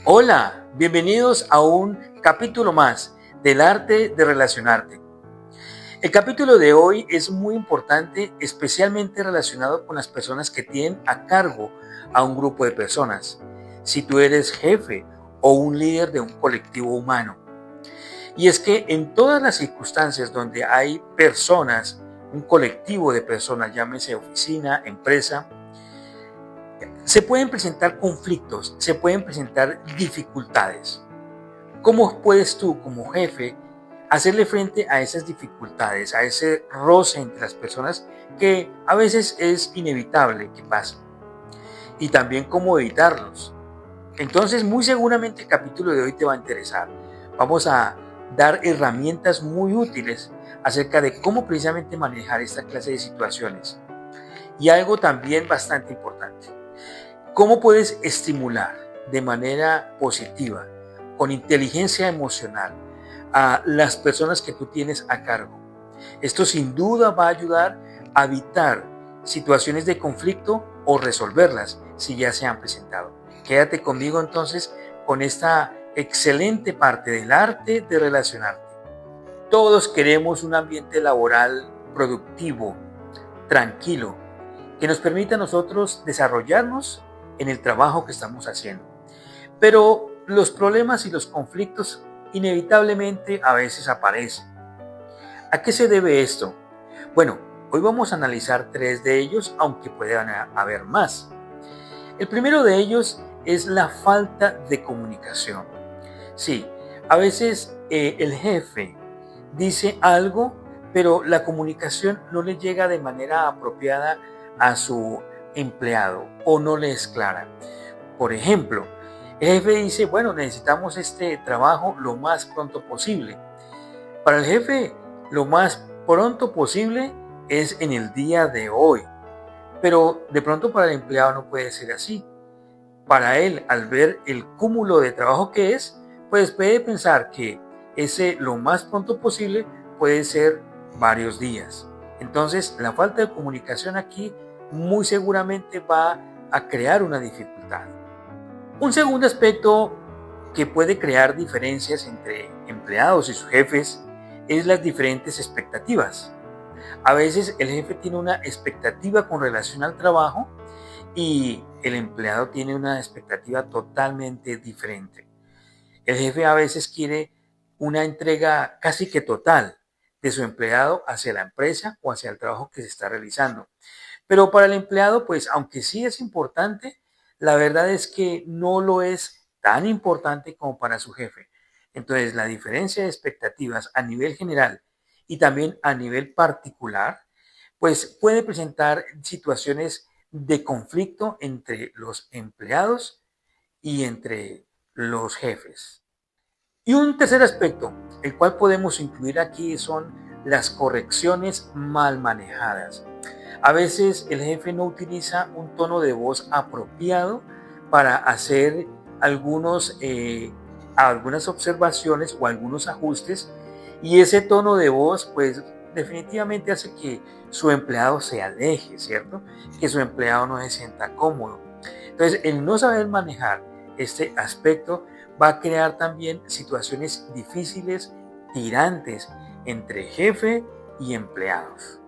Hola, bienvenidos a un capítulo más del arte de relacionarte. El capítulo de hoy es muy importante, especialmente relacionado con las personas que tienen a cargo a un grupo de personas. Si tú eres jefe o un líder de un colectivo humano. Y es que en todas las circunstancias donde hay personas, un colectivo de personas, llámese oficina, empresa, se pueden presentar conflictos, se pueden presentar dificultades. ¿Cómo puedes tú como jefe hacerle frente a esas dificultades, a ese roce entre las personas que a veces es inevitable que pase? Y también cómo evitarlos. Entonces, muy seguramente el capítulo de hoy te va a interesar. Vamos a dar herramientas muy útiles acerca de cómo precisamente manejar esta clase de situaciones. Y algo también bastante importante. ¿Cómo puedes estimular de manera positiva, con inteligencia emocional, a las personas que tú tienes a cargo? Esto sin duda va a ayudar a evitar situaciones de conflicto o resolverlas si ya se han presentado. Quédate conmigo entonces con esta excelente parte del arte de relacionarte. Todos queremos un ambiente laboral productivo, tranquilo, que nos permita a nosotros desarrollarnos en el trabajo que estamos haciendo. Pero los problemas y los conflictos inevitablemente a veces aparecen. ¿A qué se debe esto? Bueno, hoy vamos a analizar tres de ellos, aunque puedan haber más. El primero de ellos es la falta de comunicación. Sí, a veces el jefe dice algo, pero la comunicación no le llega de manera apropiada a su empleado o no le es clara. Por ejemplo, el jefe dice, bueno, necesitamos este trabajo lo más pronto posible. Para el jefe, lo más pronto posible es en el día de hoy, pero de pronto para el empleado no puede ser así. Para él, al ver el cúmulo de trabajo que es, pues puede pensar que ese lo más pronto posible puede ser varios días. Entonces, la falta de comunicación aquí muy seguramente va a crear una dificultad. Un segundo aspecto que puede crear diferencias entre empleados y sus jefes es las diferentes expectativas. A veces el jefe tiene una expectativa con relación al trabajo y el empleado tiene una expectativa totalmente diferente. El jefe a veces quiere una entrega casi que total de su empleado hacia la empresa o hacia el trabajo que se está realizando. Pero para el empleado, pues aunque sí es importante, la verdad es que no lo es tan importante como para su jefe. Entonces, la diferencia de expectativas a nivel general y también a nivel particular, pues puede presentar situaciones de conflicto entre los empleados y entre los jefes. Y un tercer aspecto, el cual podemos incluir aquí, son las correcciones mal manejadas. A veces el jefe no utiliza un tono de voz apropiado para hacer algunas observaciones o algunos ajustes, y ese tono de voz pues definitivamente hace que su empleado se aleje, ¿cierto? Que su empleado no se sienta cómodo. Entonces, el no saber manejar este aspecto va a crear también situaciones difíciles, tirantes entre jefe y empleados.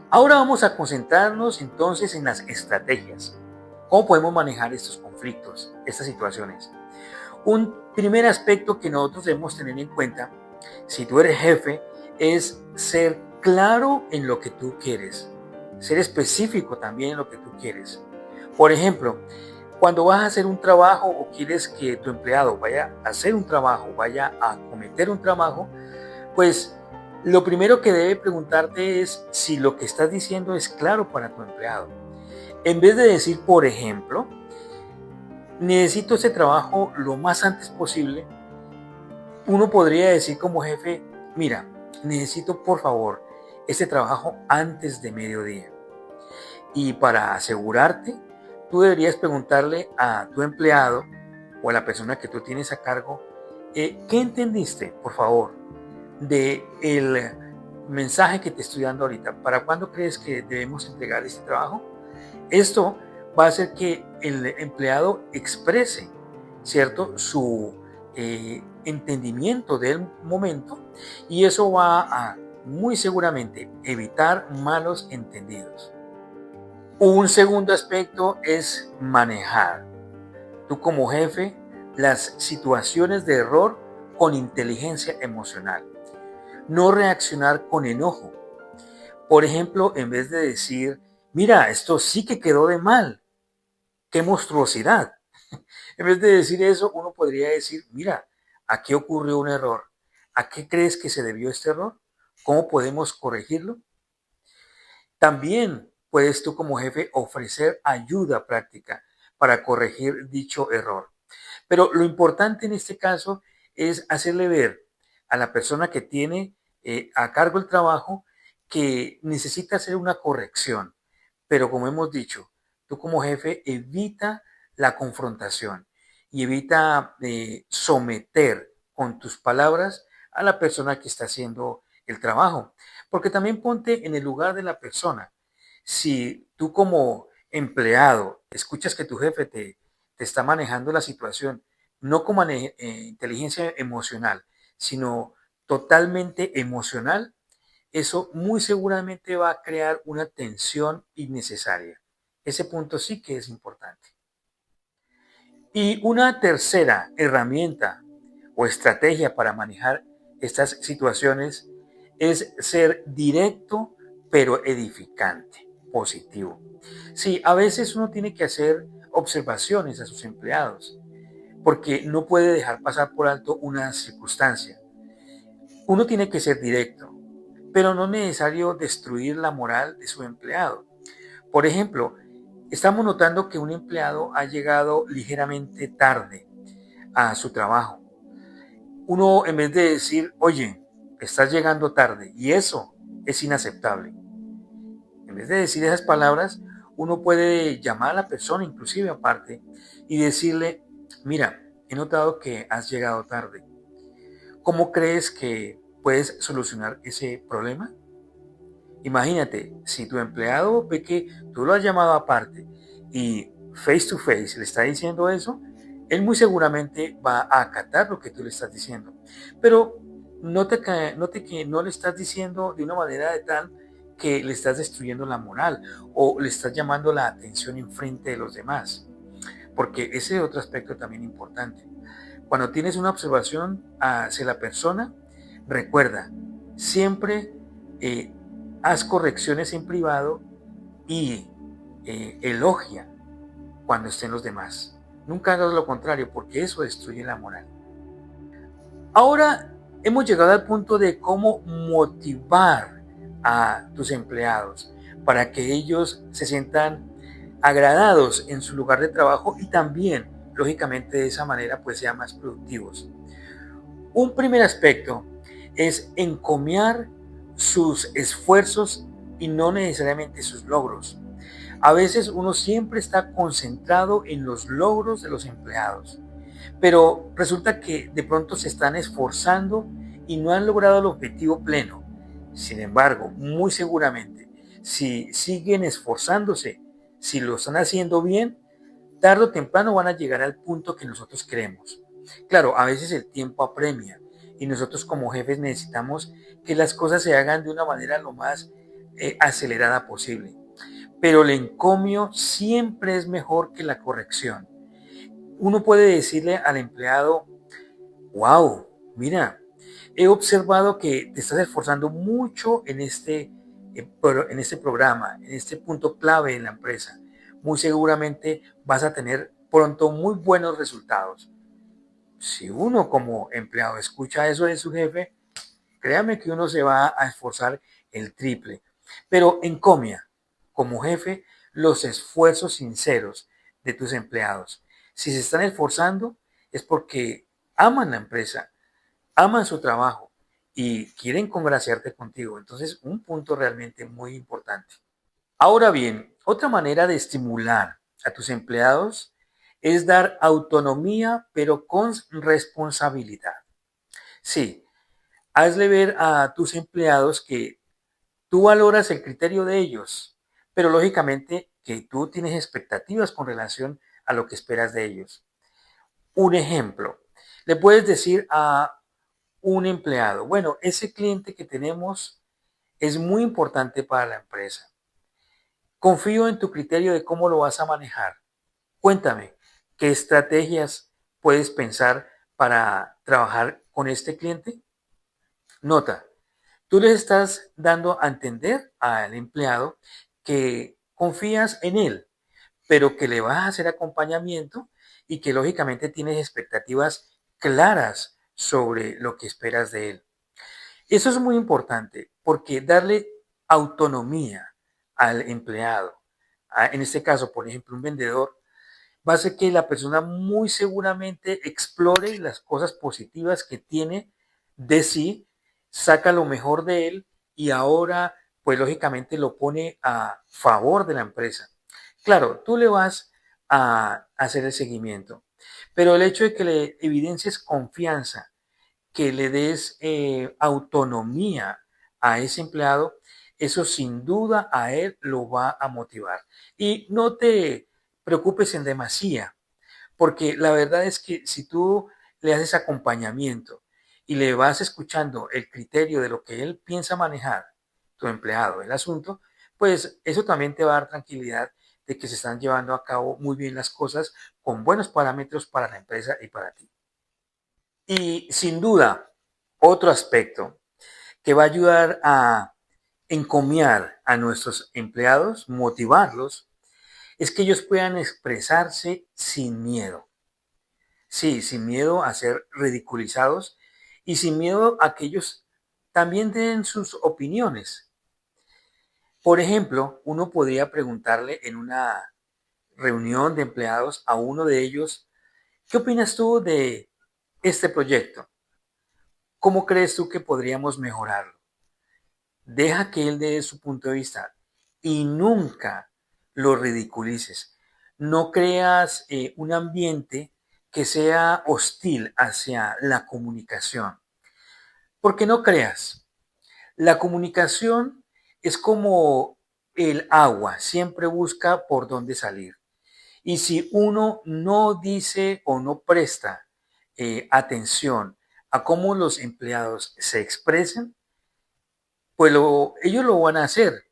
Ahora vamos a concentrarnos entonces en las estrategias. ¿Cómo podemos manejar estos conflictos, estas situaciones? Un primer aspecto que nosotros debemos tener en cuenta, si tú eres jefe, es ser claro en lo que tú quieres, ser específico también en lo que tú quieres. Por ejemplo, cuando vas a hacer un trabajo o quieres que tu empleado vaya a hacer un trabajo, vaya a cometer un trabajo, pues lo primero que debe preguntarte es si lo que estás diciendo es claro para tu empleado. En vez de decir, por ejemplo, necesito ese trabajo lo más antes posible, uno podría decir como jefe, mira, necesito por favor ese trabajo antes de mediodía. Y para asegurarte, tú deberías preguntarle a tu empleado o a la persona que tú tienes a cargo, ¿qué entendiste, por favor, de el mensaje que te estoy dando ahorita? ¿Para cuándo crees que debemos entregar este trabajo? Esto va a hacer que el empleado exprese ¿cierto? Su entendimiento del momento, y eso va a muy seguramente evitar malos entendidos. Un segundo aspecto es manejar, tú como jefe, las situaciones de error con inteligencia emocional. No reaccionar con enojo. Por ejemplo, en vez de decir, mira, esto sí que quedó de mal, qué monstruosidad. En vez de decir eso, uno podría decir, mira, aquí ocurrió un error. ¿A qué crees que se debió este error? ¿Cómo podemos corregirlo? También puedes tú como jefe ofrecer ayuda práctica para corregir dicho error. Pero lo importante en este caso es hacerle ver a la persona que tiene a cargo el trabajo que necesita hacer una corrección. Pero como hemos dicho, tú como jefe evita la confrontación y evita someter con tus palabras a la persona que está haciendo el trabajo. Porque también ponte en el lugar de la persona. Si tú como empleado escuchas que tu jefe te está manejando la situación, no como inteligencia emocional, sino totalmente emocional, eso muy seguramente va a crear una tensión innecesaria. Ese punto sí que es importante. Y una tercera herramienta o estrategia para manejar estas situaciones es ser directo pero edificante, positivo. Sí, a veces uno tiene que hacer observaciones a sus empleados porque no puede dejar pasar por alto una circunstancia. Uno tiene que ser directo, pero no es necesario destruir la moral de su empleado. Por ejemplo, estamos notando que un empleado ha llegado ligeramente tarde a su trabajo. Uno, en vez de decir, oye, estás llegando tarde, y eso es inaceptable, en vez de decir esas palabras, uno puede llamar a la persona, inclusive aparte, y decirle, mira, he notado que has llegado tarde. ¿Cómo crees que puedes solucionar ese problema? Imagínate, si tu empleado ve que tú lo has llamado aparte y face to face le está diciendo eso, él muy seguramente va a acatar lo que tú le estás diciendo. Pero note que no le estás diciendo de una manera de tal que le estás destruyendo la moral o le estás llamando la atención en frente de los demás, porque ese es otro aspecto también importante. Cuando tienes una observación hacia la persona, recuerda, siempre eh, haz correcciones en privado y elogia cuando estén los demás. Nunca hagas lo contrario porque eso destruye la moral. Ahora hemos llegado al punto de cómo motivar a tus empleados para que ellos se sientan agradados en su lugar de trabajo y también, lógicamente, de esa manera pues sean más productivos. Un primer aspecto es encomiar sus esfuerzos y no necesariamente sus logros. A veces uno siempre está concentrado en los logros de los empleados, pero resulta que de pronto se están esforzando y no han logrado el objetivo pleno. Sin embargo, muy seguramente, si siguen esforzándose, si lo están haciendo bien, tarde o temprano van a llegar al punto que nosotros queremos. Claro, a veces el tiempo apremia y nosotros como jefes necesitamos que las cosas se hagan de una manera lo más acelerada posible. Pero el encomio siempre es mejor que la corrección. Uno puede decirle al empleado, wow, mira, he observado que te estás esforzando mucho en este programa, en este punto clave en la empresa. Muy seguramente vas a tener pronto muy buenos resultados. Si uno como empleado escucha eso de su jefe, créame que uno se va a esforzar el triple. Pero encomia como jefe los esfuerzos sinceros de tus empleados. Si se están esforzando es porque aman la empresa, aman su trabajo y quieren congraciarte contigo. Entonces, un punto realmente muy importante. Ahora bien, otra manera de estimular a tus empleados es dar autonomía, pero con responsabilidad. Sí, hazle ver a tus empleados que tú valoras el criterio de ellos, pero lógicamente que tú tienes expectativas con relación a lo que esperas de ellos. Un ejemplo, le puedes decir a un empleado, bueno, ese cliente que tenemos es muy importante para la empresa. Confío en tu criterio de cómo lo vas a manejar. Cuéntame, ¿qué estrategias puedes pensar para trabajar con este cliente? Nota, tú le estás dando a entender al empleado que confías en él, pero que le vas a hacer acompañamiento y que lógicamente tienes expectativas claras sobre lo que esperas de él. Eso es muy importante porque darle autonomía al empleado, en este caso, por ejemplo, un vendedor, va a hacer que la persona muy seguramente explore las cosas positivas que tiene de sí, saca lo mejor de él y ahora, pues lógicamente lo pone a favor de la empresa. Claro, tú le vas a hacer el seguimiento, pero el hecho de que le evidencies confianza, que le des autonomía a ese empleado, eso sin duda a él lo va a motivar. Y no te preocupes en demasía, porque la verdad es que si tú le haces acompañamiento y le vas escuchando el criterio de lo que él piensa manejar, tu empleado, el asunto, pues eso también te va a dar tranquilidad de que se están llevando a cabo muy bien las cosas con buenos parámetros para la empresa y para ti. Y sin duda, otro aspecto que va a ayudar a encomiar a nuestros empleados, motivarlos, es que ellos puedan expresarse sin miedo. Sí, sin miedo a ser ridiculizados y sin miedo a que ellos también den sus opiniones. Por ejemplo, uno podría preguntarle en una reunión de empleados a uno de ellos, ¿qué opinas tú de este proyecto? ¿Cómo crees tú que podríamos mejorarlo? Deja que él dé su punto de vista y nunca lo ridiculices. No creas un ambiente que sea hostil hacia la comunicación. Porque no creas, la comunicación es como el agua, siempre busca por dónde salir. Y si uno no dice o no presta atención a cómo los empleados se expresen, pues ellos lo van a hacer,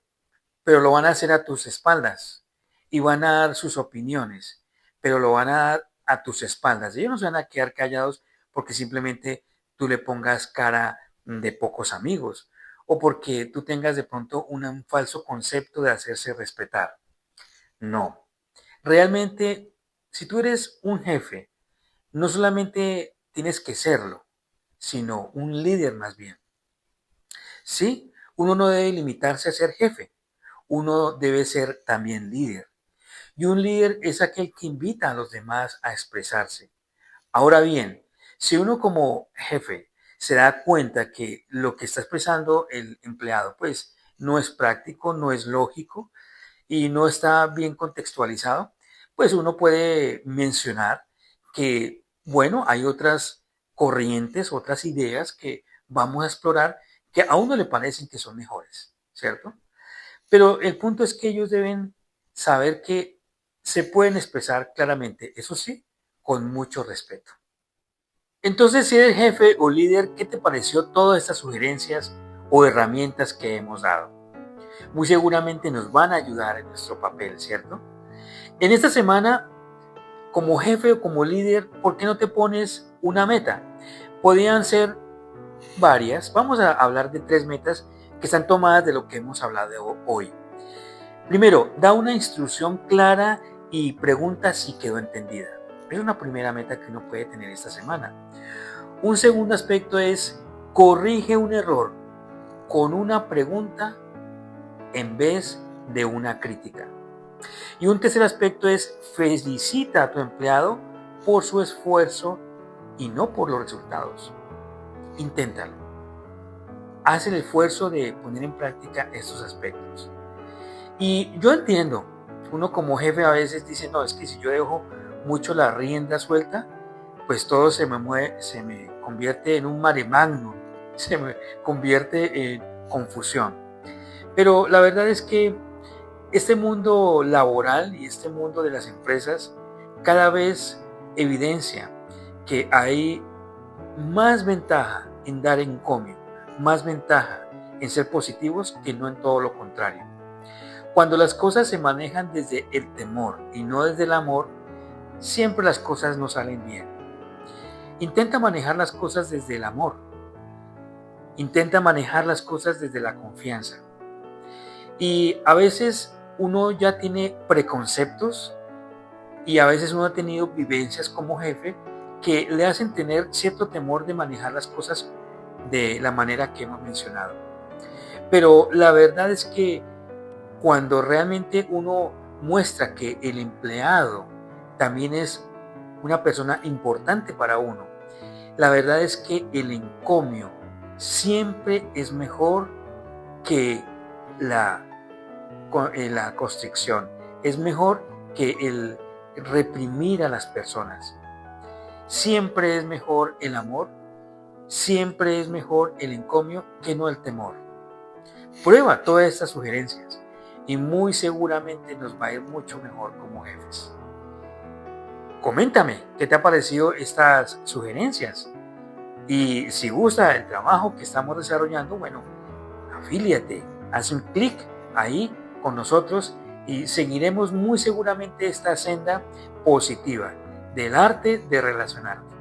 pero lo van a hacer a tus espaldas y van a dar sus opiniones, pero lo van a dar a tus espaldas. Ellos no se van a quedar callados porque simplemente tú le pongas cara de pocos amigos o porque tú tengas de pronto un falso concepto de hacerse respetar. No, realmente, si tú eres un jefe, no solamente tienes que serlo, sino un líder más bien. Sí, uno no debe limitarse a ser jefe, uno debe ser también líder. Y un líder es aquel que invita a los demás a expresarse. Ahora bien, si uno como jefe se da cuenta que lo que está expresando el empleado, pues no es práctico, no es lógico y no está bien contextualizado, pues uno puede mencionar que, bueno, hay otras corrientes, otras ideas que vamos a explorar que a uno le parecen que son mejores, ¿cierto? Pero el punto es que ellos deben saber que se pueden expresar claramente, eso sí, con mucho respeto. Entonces, si eres jefe o líder, ¿qué te pareció todas estas sugerencias o herramientas que hemos dado? Muy seguramente nos van a ayudar en nuestro papel, ¿cierto? En esta semana, como jefe o como líder, ¿por qué no te pones una meta? Podrían ser varias. Vamos a hablar de 3 metas que están tomadas de lo que hemos hablado hoy. Primero, da una instrucción clara y pregunta si quedó entendida. Es una primera meta que uno puede tener esta semana. Un segundo aspecto es corrige un error con una pregunta en vez de una crítica. Y un tercer aspecto es felicita a tu empleado por su esfuerzo y no por los resultados. Inténtalo. Haz el esfuerzo de poner en práctica estos aspectos. Y yo entiendo, uno como jefe a veces dice, no, es que si yo dejo mucho la rienda suelta, pues todo se me mueve, se me convierte en un mare magnum, se me convierte en confusión. Pero la verdad es que este mundo laboral y este mundo de las empresas cada vez evidencia que hay más ventaja en dar encomio, más ventaja en ser positivos que no en todo lo contrario. Cuando las cosas se manejan desde el temor y no desde el amor, siempre las cosas no salen bien. Intenta manejar las cosas desde el amor. Intenta manejar las cosas desde la confianza. Y a veces uno ya tiene preconceptos y a veces uno ha tenido vivencias como jefe que le hacen tener cierto temor de manejar las cosas de la manera que hemos mencionado. Pero la verdad es que cuando realmente uno muestra que el empleado también es una persona importante para uno, la verdad es que el encomio siempre es mejor que la, la constricción, es mejor que el reprimir a las personas. Siempre es mejor el amor, siempre es mejor el encomio que no el temor. Prueba todas estas sugerencias y muy seguramente nos va a ir mucho mejor como jefes. Coméntame qué te ha parecido estas sugerencias y si gusta el trabajo que estamos desarrollando, bueno, afíliate, haz un clic ahí con nosotros y seguiremos muy seguramente esta senda positiva del arte de relacionarte.